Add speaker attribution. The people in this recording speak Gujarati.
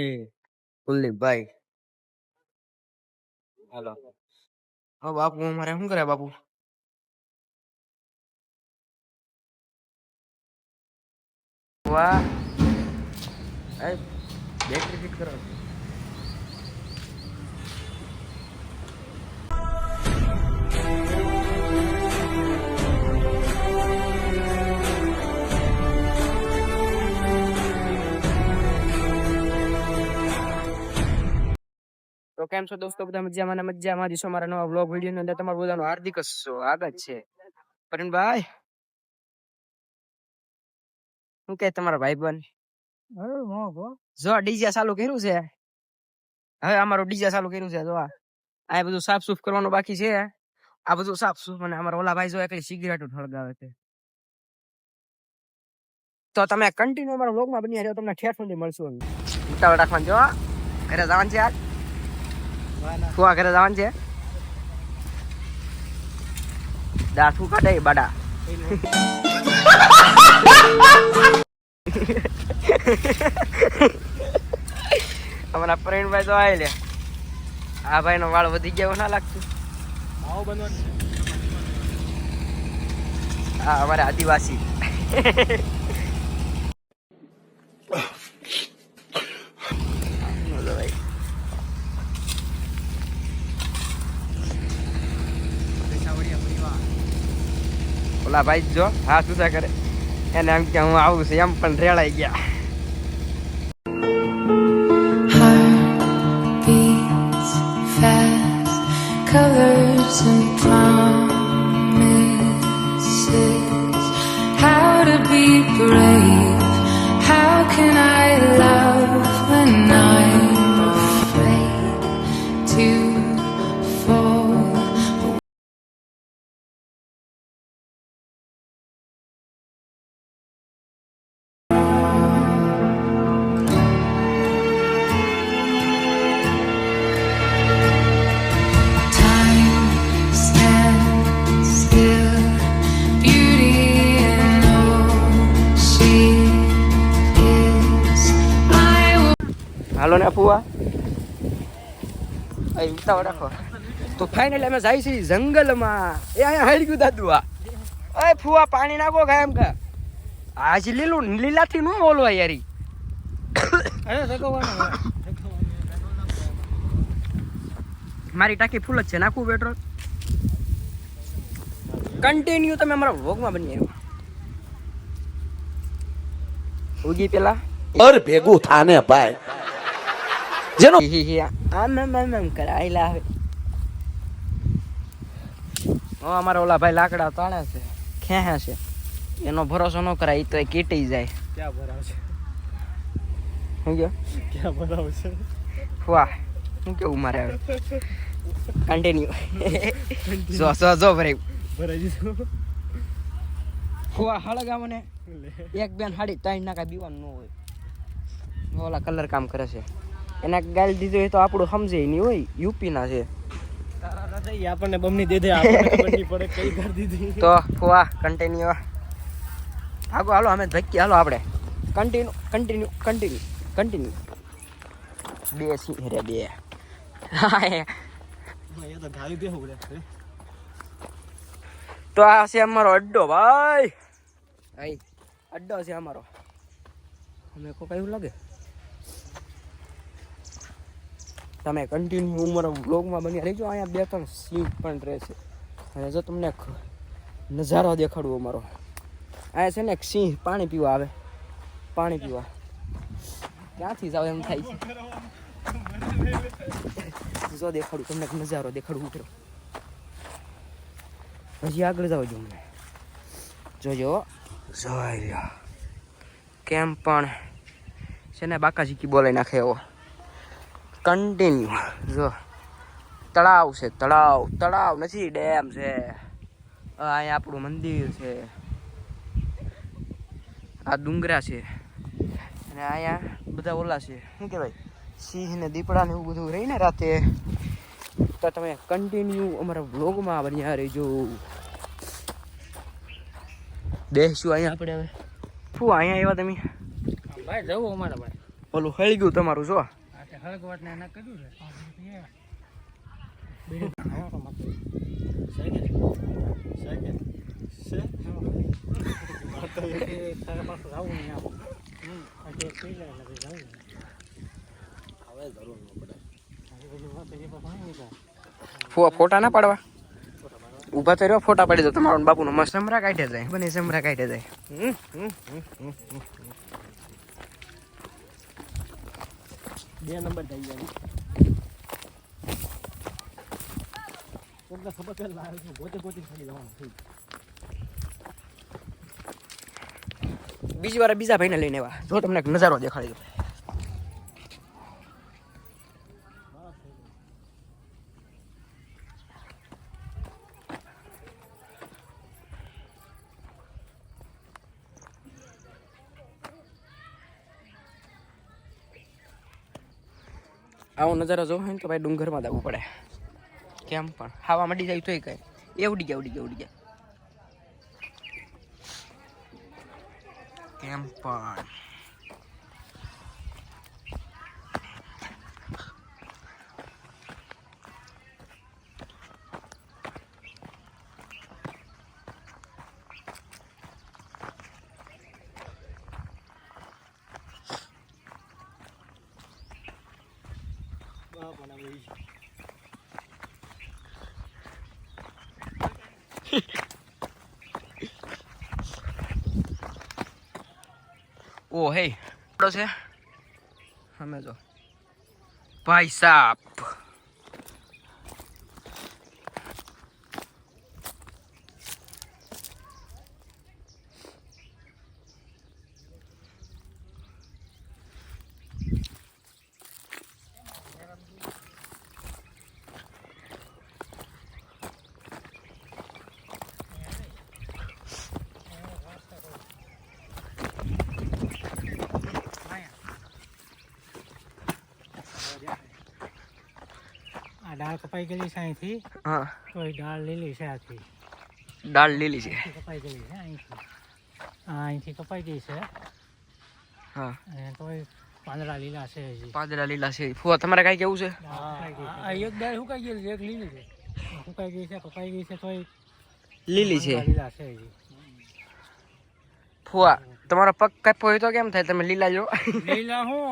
Speaker 1: એ કુલદીપભાઈ હાલો. હા બાપુ અમારે શું કરે બાપુ? વાહ બેટરી ફિટ કરો. તો કેમ છો દોસ્તો, બધા મજામાં દીશો મારા નવા વ્લોગ વિડીયો ની અંદર તમારું બધાનું હાર્દિક સ્વાગત છે. પરણભાઈ શું કે તમારા ભાઈબંધ? જો ડીજે ચાલુ કર્યું છે. હવે અમારું ડીજે ચાલુ કર્યું છે. જો આ બધું સાફ સુફ કરવાનું બાકી છે. આ બધું સાફ સુફ અને અમારા ઓલા ભાઈ જો એકલી સિગરેટ સળગાવે છે. તો તમે કન્ટિન્યુ અમારા વ્લોગમાં બની રહ્યો, તમને ઠેઠ સુધી મળશું. ઉતાવળ રાખવાનું. જો ઘરે જવાનું છે, આજ ફુવા ઘરે જવાનું છે. દાઠું કાઢે બાડા. અમારા પ્રવીણભાઈ તો આય લે. આ ભાઈ નો વાળ વધી ગયો ના લાગતું? હા અમારે આદિવાસી. ઓલા ભાઈ જો હા શું કરે એને એમ કે હું આવું છું, એમ પણ રેડાઈ ગયા.
Speaker 2: Colors and promises, how to be brave, how can I love when I'm afraid to fall.
Speaker 1: હાલો ને ફુવા, ઉતાવળ રાખો. તો ફાઇનલી અમે જાય છીએ જંગલમાં. એ અહીંયા હારી ગયું દાદુ. આ ફુવા પાણી નાખો કાય એમ કે આજ લીલું લીલાથી નું બોલવા યારી. મારી ટાંકી ફૂલ જ છે, નાખવું પેટ્રોલ? કન્ટિન્યુ તમે અમારા વ્લોગમાં બની આવ્યો. ઉગી પેલા
Speaker 3: ઓર ભેગું થાને ભાઈ જેનો
Speaker 1: આમ કરાયેલા આવે. અમારા ઓલા ભાઈ લાકડા તાણે છે, ખેહે છે. એનો ભરોસો ન કરાય, એ તો એ કીટી જાય. ક્યાં ભરાવશે? શું ગયો? ક્યાં ભરાવશે? વાહ શું કેવું મારે હવે? કન્ટિન્યુ. જો ભરાઈ દીધું. ફુવા હળગા મને એક બેન હાડી ત્રણ નાકા બીવાનું ન હોય. ઓલા કલર કામ કરે છે, એને ગાલી દીધું હોય તો આપણું સમજે નહીં હોય. યુપી ના છે. આપણને બમની દે દે પડે કઈ કરી દીધી. તો ફુવા કન્ટિન્યુ આગો હાલો, અમે ધક્કી હાલો આપણે કન્ટિન્યુ. બે સિંહ રે બે. તો આ છે અમારો અડ્ડો ભાઈ. અડ્ડો છે અમારો. અમે કોઈ કયું લાગે તમે કન્ટિન્યુ અમારા વ્લોગમાં બની રહીજો. અહીંયા બે ત્રણ સિંહ પણ રહે છે. અને જો તમને નજારો દેખાડવું અમારો, અહીંયા છે ને એક સિંહ પાણી પીવા આવે. પાણી પીવા ક્યાંથી જાવ એમ થાય છે. જો દેખાડું તમને નજારો દેખાડવું કરો. હજી આગળ જાવ જો મને જોજો. જોઈ લ્યો કેમ પણ છે ને બાકાજી બોલાઈ નાખે એવો. કન્ટિન્યુ જો તળાવ છે, તળાવ નથી, ડેમ છે. અહીંયા આપણું મંદિર છે, આ ડુંગરા છે, અને અહીંયા બધા ઓલા છે શું કહેવાય સિંહ ને દીપડા ને એવું બધું રહીને રાતે. તો તમે કન્ટિન્યુ અમારા વ્લોગમાં બન્યા રહેજો. બેસશું અહીંયા આપણે હવે. શું અહીંયા આવ્યા તમે? ભાઈ જવું અમારા ભાઈ ઓલું હળી ગયું તમારું જો ફોટા ના પાડવા ઊભા તો રહ્યો ફોટા પાડી દો તમારો ને બાપુનો મસ્ત સમરા કાઢે જાય બને સમરા કાઢે જાય
Speaker 4: 2 નંબર થઈ ગયા ખબર છે ગોતે ખાલી જવાનું
Speaker 1: બીજી વાર બીજા ભાઈને લઈને આવ્યા જો તમને એક નજારો દેખાડી દો આવો નજારો જો હોય ને તો ભાઈ ડુંગરમાં જવું પડે કેમ પણ ખાવા મળી જાય તોય કઈ એવડી ગયા કેમ પણ ઓ હે છે અમે જો ભાઈ સાહેબ
Speaker 4: દાળ કપાઈ ગયેલી છે અહીંથી
Speaker 1: હા
Speaker 4: તો દાળ લીલી છે આખી
Speaker 1: દાળ લીલી છે
Speaker 4: કપાઈ ગયેલી છે અહીંથી કપાઈ ગઈ છે
Speaker 1: હા
Speaker 4: અને તોય પાંદડા લીલા છે હજી
Speaker 1: પાદરા લીલા છે ફુવા તમારે કાંઈ કેવું છે
Speaker 4: એક દાળ સુકાઈ ગયેલી છે એક લીલી છે સુકાઈ ગઈ છે કપાઈ ગઈ છે તોય
Speaker 1: લીલી છે
Speaker 4: લીલા છે હજી
Speaker 1: ફુવા તમારો પગ કાપ્યો હોય તો કેમ થાય તમે લીલા જો
Speaker 4: લીલા હું